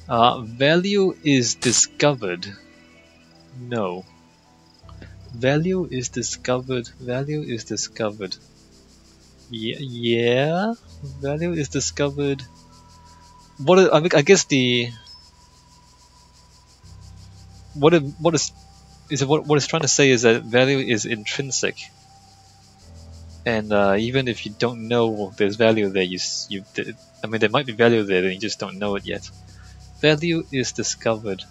Value is discovered. No. Value is discovered. Value is discovered. Yeah. Value is discovered. I mean, I guess the what it's trying to say is that value is intrinsic, and even if you don't know there's value there, I mean, there might be value there, and you just don't know it yet. Value is discovered.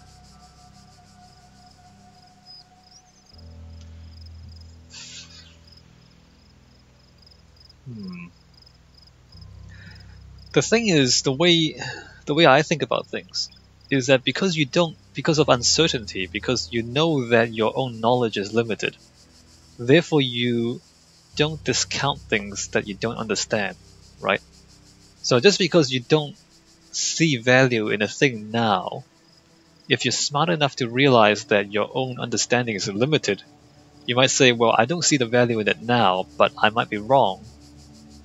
The thing is, the way I think about things is that because of uncertainty, because you know that your own knowledge is limited, therefore you don't discount things that you don't understand, right? So just because you don't see value in a thing now, if you're smart enough to realize that your own understanding is limited, you might say, well, I don't see the value in it now, but I might be wrong,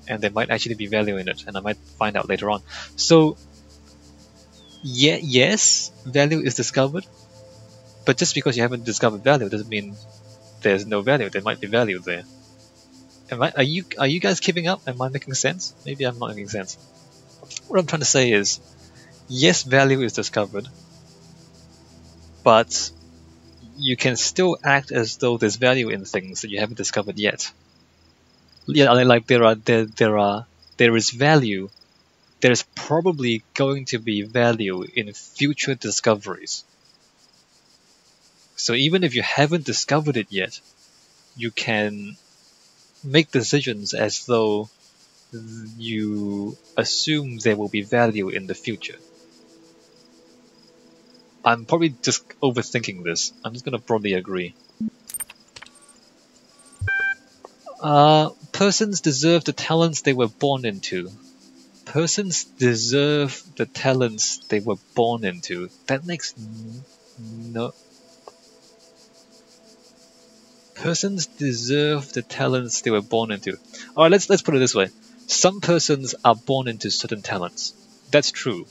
and there might actually be value in it, and I might find out later on. So, yeah, yes, value is discovered, but just because you haven't discovered value doesn't mean there's no value. There might be value there. Are you guys keeping up? Am I making sense? Maybe I'm not making sense. What I'm trying to say is, yes, value is discovered, but you can still act as though there's value in things that you haven't discovered yet. Yeah, like there is value. There's probably going to be value in future discoveries. So even if you haven't discovered it yet, you can make decisions as though you assume there will be value in the future. I'm probably just overthinking this. I'm just going to broadly agree. Persons deserve the talents they were born into. Persons deserve the talents they were born into. That makes no... Persons deserve the talents they were born into. Alright, let's put it this way. Some persons are born into certain talents. That's true.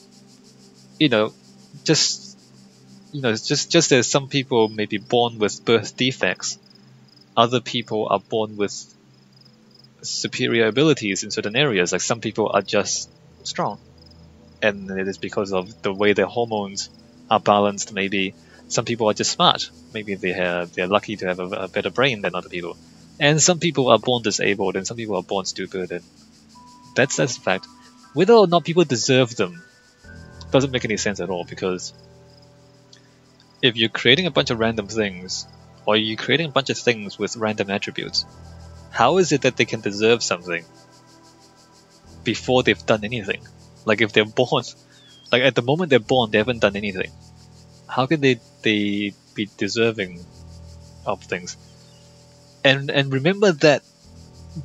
Just as some people may be born with birth defects, other people are born with superior abilities in certain areas. Like some people are just strong, and it is because of the way their hormones are balanced. Maybe some people are just smart. Maybe they're lucky to have a better brain than other people. And some people are born disabled, and some people are born stupid, and that's a fact. Whether or not people deserve them doesn't make any sense at all, because if you're creating a bunch of random things, or you're creating a bunch of things with random attributes, how is it that they can deserve something before they've done anything? Like if they're born, like at the moment they're born, they haven't done anything. How can they be deserving of things? And remember that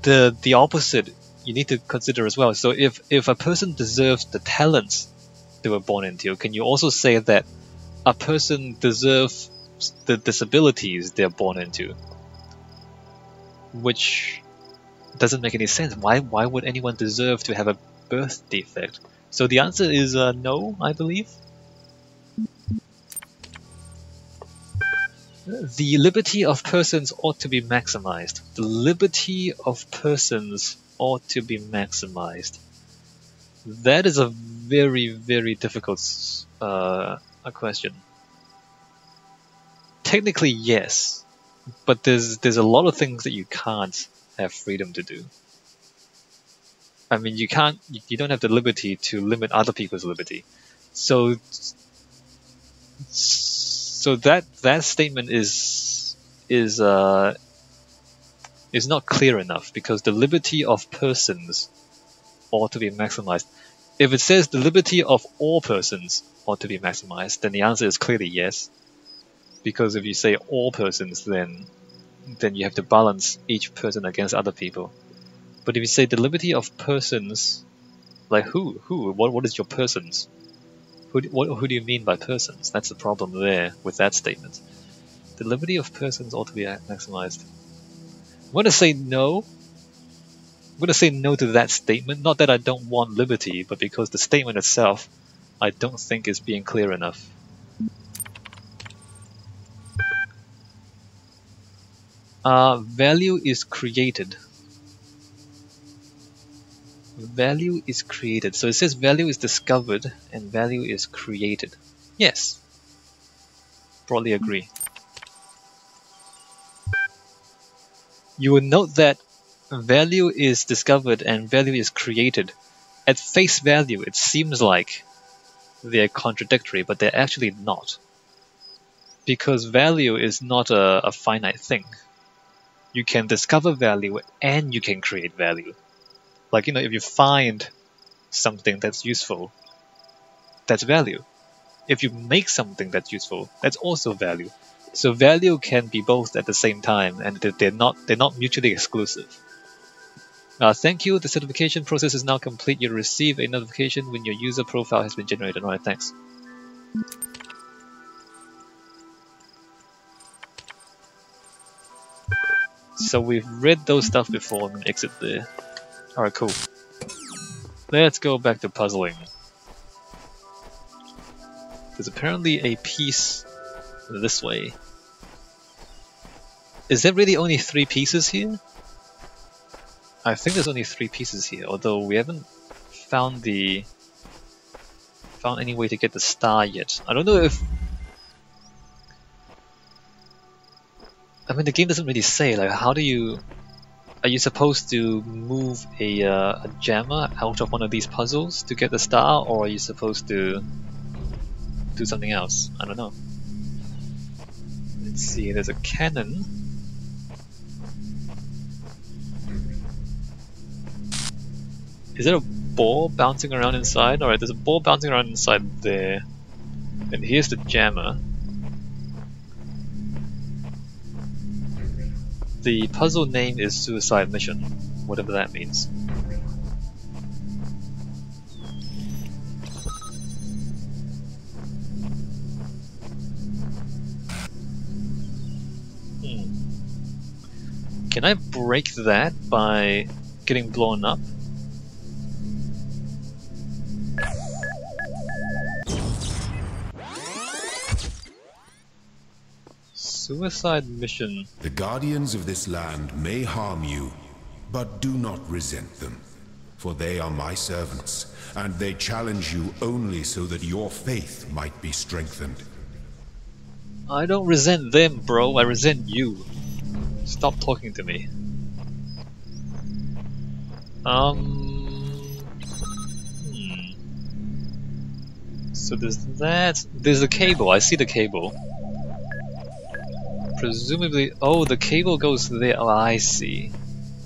the opposite you need to consider as well. So if a person deserves the talents they were born into, can you also say that a person deserves the disabilities they're born into? Which doesn't make any sense. Why would anyone deserve to have a birth defect? So the answer is no, I believe. The liberty of persons ought to be maximized. The liberty of persons ought to be maximized. That is a very, very difficult question. Technically, yes, but there's a lot of things that you can't have freedom to do. I mean, you don't have the liberty to limit other people's liberty. So that statement is not clear enough, because the liberty of persons ought to be maximized. If it says the liberty of all persons ought to be maximized, then the answer is clearly yes. Because if you say all persons, then you have to balance each person against other people. But if you say the liberty of persons, like who? What is your persons? Who do you mean by persons? That's the problem there with that statement. The liberty of persons ought to be maximized. I'm going to say no. I'm going to say no to that statement. Not that I don't want liberty, but because the statement itself, I don't think is being clear enough. Value is created. Value is created. So it says value is discovered and value is created. Yes. Broadly agree. You will note that value is discovered and value is created. At face value, it seems like they're contradictory, but they're actually not. Because value is not a finite thing. You can discover value and you can create value. Like, if you find something that's useful, that's value. If you make something that's useful, that's also value. So value can be both at the same time, and they're not mutually exclusive. Thank you. The certification process is now complete. You'll receive a notification when your user profile has been generated. Alright, thanks. So we've read those stuff before. I'm gonna exit there. Alright, cool. Let's go back to puzzling. There's apparently a piece this way. Is there really only 3 pieces here? I think there's only 3 pieces here, although we haven't found any way to get the star yet. I don't know if... I mean, the game doesn't really say, like, how do you... Are you supposed to move a jammer out of one of these puzzles to get the star, or are you supposed to do something else? I don't know. Let's see, there's a cannon. Is there a ball bouncing around inside? Alright, there's a ball bouncing around inside there. And here's the jammer. The puzzle name is Suicide Mission, whatever that means. Can I break that by getting blown up? Suicide Mission. The guardians of this land may harm you, but do not resent them. For they are my servants, and they challenge you only so that your faith might be strengthened. I don't resent them, bro. I resent you. Stop talking to me. So there's that. There's a cable. I see the cable. Presumably, oh, the cable goes there. Oh, I see.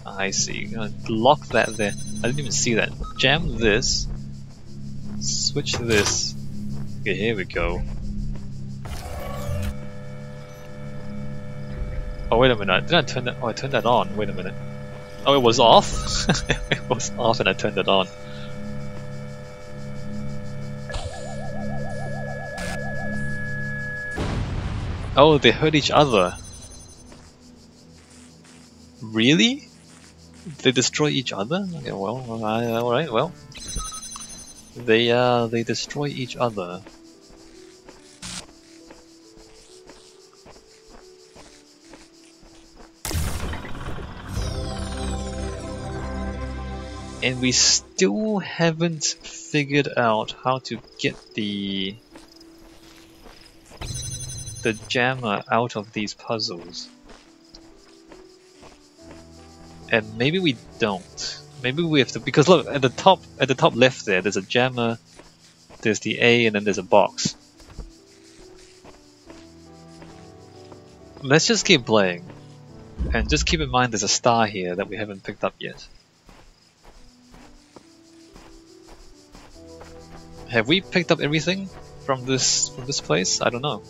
I see. I'm gonna lock that there. I didn't even see that. Jam this. Switch this. Okay, here we go. Oh, wait a minute. Did I turn that? Oh, I turned that on. Wait a minute. Oh, it was off? It was off and I turned it on. Oh, they hurt each other. Really? They destroy each other? Okay, well, alright, well. They destroy each other. And we still haven't figured out how to get the jammer out of these puzzles. And maybe we don't. Maybe we have to, because look, at the top left there's a jammer, there's the A, and then there's a box. Let's just keep playing. And just keep in mind there's a star here that we haven't picked up yet. Have we picked up everything from this place? I don't know.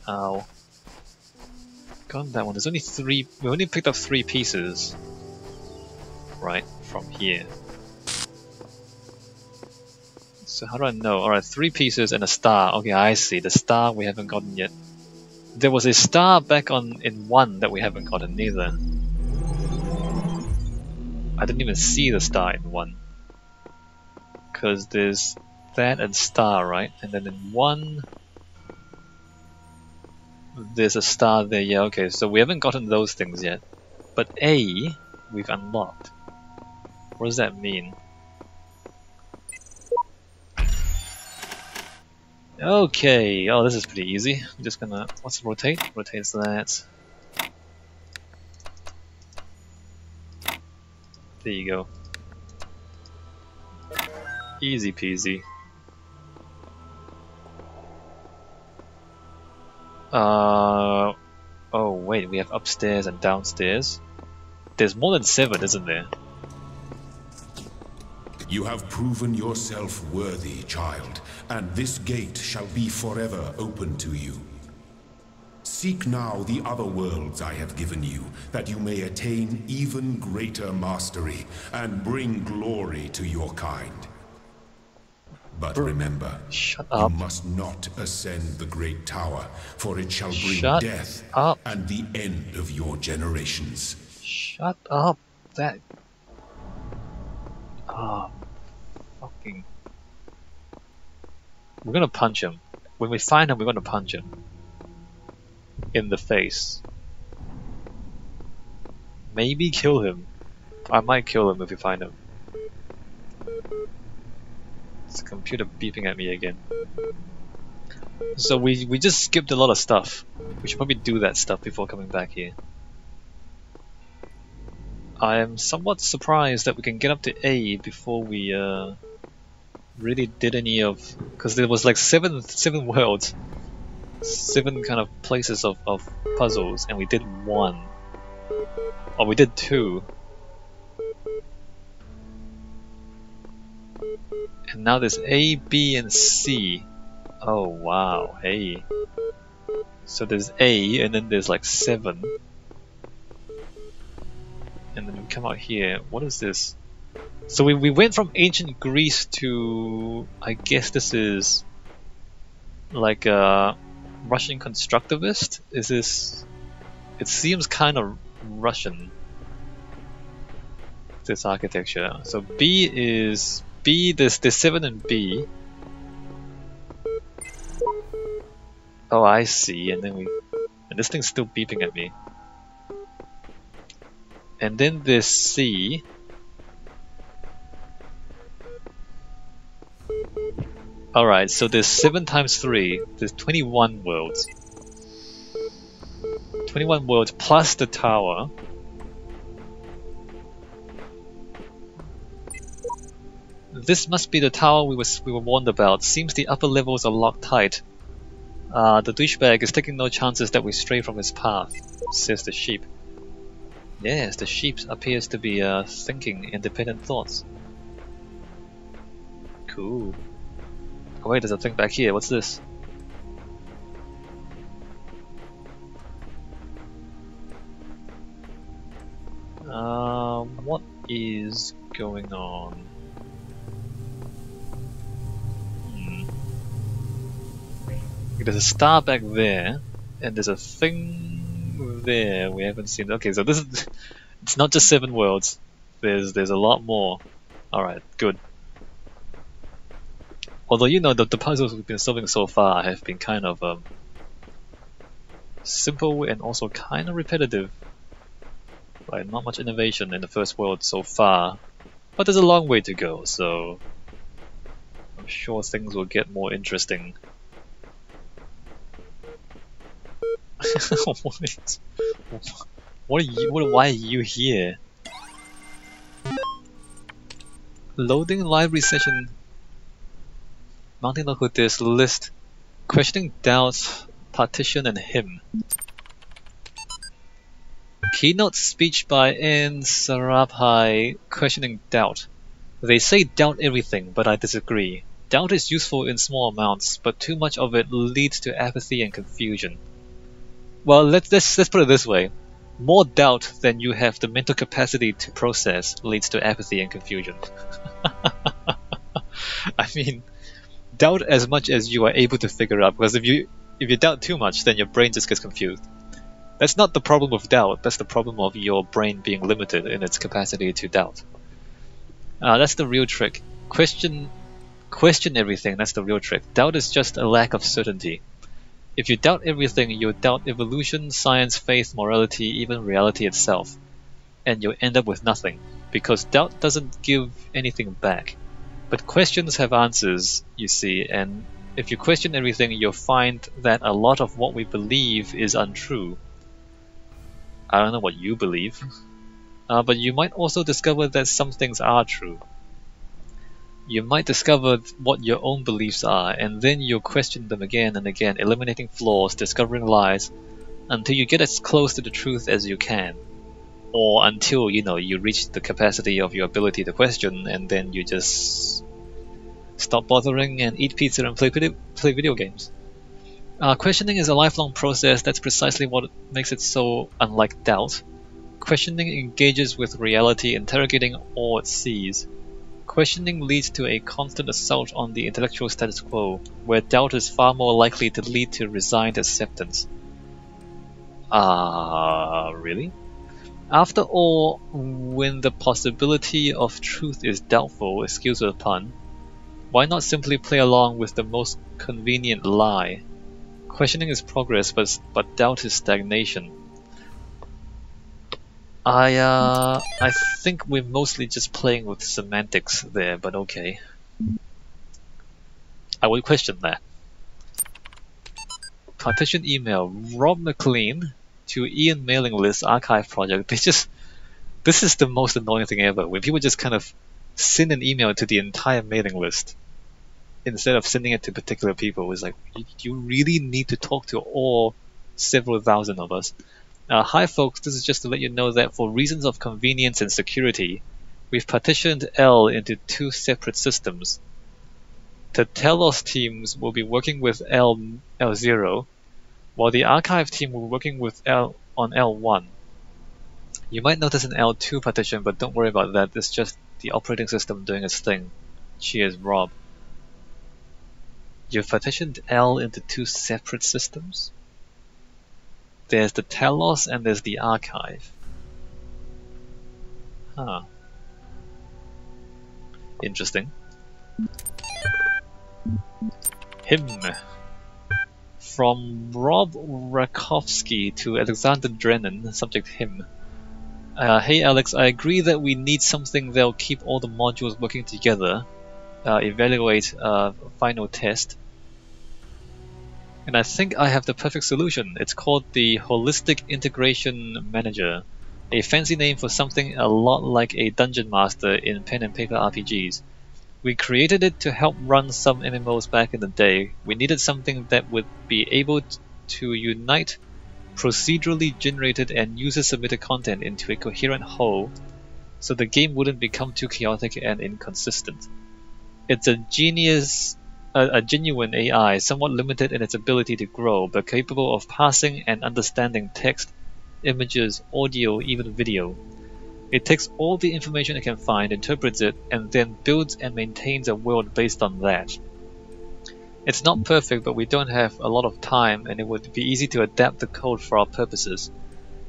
Ow. Got that one. There's only 3. We only picked up 3 pieces. Right, from here. So how do I know? Alright, 3 pieces and a star. Okay, I see. The star we haven't gotten yet. There was a star back in 1 that we haven't gotten neither. I didn't even see the star in 1. Because there's that and star, right? And then in 1, there's a star there. Yeah, okay, so we haven't gotten those things yet. But A, we've unlocked. What does that mean? Okay, oh, this is pretty easy. I'm just gonna, what's rotate? Rotates that. There you go. Easy peasy. Oh wait, we have upstairs and downstairs. There's more than 7, isn't there? You have proven yourself worthy, child, and this gate shall be forever open to you. Seek now the other worlds I have given you, that you may attain even greater mastery and bring glory to your kind. But remember, you must not ascend the great tower, for it shall bring death and the end of your generations. Shut up! That... Ah, fucking... We're gonna punch him. When we find him, we're gonna punch him. In the face. Maybe kill him. I might kill him if we find him. It's the computer beeping at me again. So we just skipped a lot of stuff. We should probably do that stuff before coming back here. I am somewhat surprised that we can get up to A before we really did any of... Because there was like seven worlds. 7 kind of places of puzzles, and we did 1. Or we did 2. And now there's A, B, and C. Oh wow, hey. So there's A, and then there's like 7. And then we come out here. What is this? So we went from ancient Greece to... I guess this is... like a Russian constructivist? Is this... It seems kind of Russian, this architecture. So B is... B, there's 7 in B. Oh, I see, and then we... And this thing's still beeping at me. And then there's C. Alright, so there's 7 times 3, there's 21 worlds. 21 worlds plus the tower. This must be the tower we were warned about. Seems the upper levels are locked tight. The douchebag is taking no chances that we stray from his path, says the sheep. Yes, the sheep appears to be thinking independent thoughts. Cool. Oh wait, there's a thing back here. What's this? What is going on? There's a star back there, and there's a thing there we haven't seen. Okay, so this is... It's not just 7 worlds. There's a lot more. Alright, good. Although, you know, the puzzles we've been solving so far have been kind of simple and also kind of repetitive. Like, not much innovation in the first world so far. But there's a long way to go, so... I'm sure things will get more interesting. Why are you here? Loading library session. Mounting local disk list. Questioning doubts, partition and him. Keynote speech by N. Sarabhai questioning doubt. They say doubt everything, but I disagree. Doubt is useful in small amounts, but too much of it leads to apathy and confusion. Well, let's put it this way. More doubt than you have the mental capacity to process leads to apathy and confusion. I mean, doubt as much as you are able to figure out, because if you doubt too much, then your brain just gets confused. That's not the problem of doubt, that's the problem of your brain being limited in its capacity to doubt. That's the real trick. Question Question everything, that's the real trick. Doubt is just a lack of certainty. If you doubt everything, you'll doubt evolution, science, faith, morality, even reality itself. And you'll end up with nothing, because doubt doesn't give anything back. But questions have answers, you see, and if you question everything, you'll find that a lot of what we believe is untrue. I don't know what you believe, but you might also discover that some things are true. You might discover what your own beliefs are, and then you'll question them again and again, eliminating flaws, discovering lies, until you get as close to the truth as you can. Or until, you reach the capacity of your ability to question, and then you just stop bothering and eat pizza and play video games. Questioning is a lifelong process. That's precisely what makes it so unlike doubt. Questioning engages with reality, interrogating all it sees. Questioning leads to a constant assault on the intellectual status quo, where doubt is far more likely to lead to resigned acceptance. Really? After all, when the possibility of truth is doubtful, excuse the pun, why not simply play along with the most convenient lie? Questioning is progress, but doubt is stagnation. I think we're mostly just playing with semantics there, but okay. I would question that. Partition email, Rob McLean to Ian mailing list archive project. This is the most annoying thing ever, when people just kind of send an email to the entire mailing list instead of sending it to particular people. It's like, you really need to talk to all several thousand of us. Hi folks, this is just to let you know that for reasons of convenience and security, we've partitioned L into two separate systems. The Talos teams will be working with L0, while the archive team will be working with on L1. You might notice an L2 partition, but don't worry about that, it's just the operating system doing its thing. Cheers, Rob. You've partitioned L into two separate systems? There's the Talos and there's the archive. Huh. Interesting. Him. From Rob Rakowski to Alexander Drennan, subject him. Hey Alex, I agree that we need something that'll keep all the modules working together, evaluate final test. And I think I have the perfect solution. It's called the Holistic Integration Manager, a fancy name for something a lot like a dungeon master in pen and paper RPGs. We created it to help run some MMOs back in the day. We needed something that would be able to unite procedurally generated and user-submitted content into a coherent whole, so the game wouldn't become too chaotic and inconsistent. It's a genuine AI, somewhat limited in its ability to grow, but capable of parsing and understanding text, images, audio, even video. It takes all the information it can find, interprets it, and then builds and maintains a world based on that. It's not perfect, but we don't have a lot of time, and it would be easy to adapt the code for our purposes.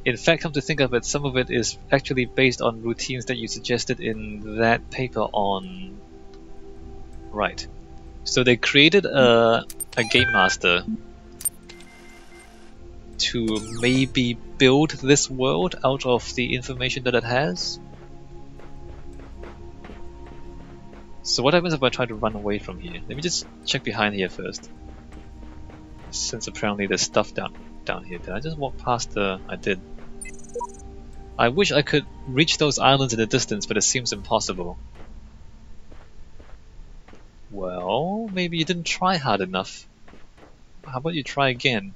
In fact, come to think of it, some of it is actually based on routines that you suggested in that paper on... Right. So they created a game master to maybe build this world out of the information that it has. So what happens if I try to run away from here? Let me just check behind here first. Since apparently there's stuff down here. Did I just walk past the... I did. I wish I could reach those islands in the distance, but it seems impossible. Well, maybe you didn't try hard enough. How about you try again?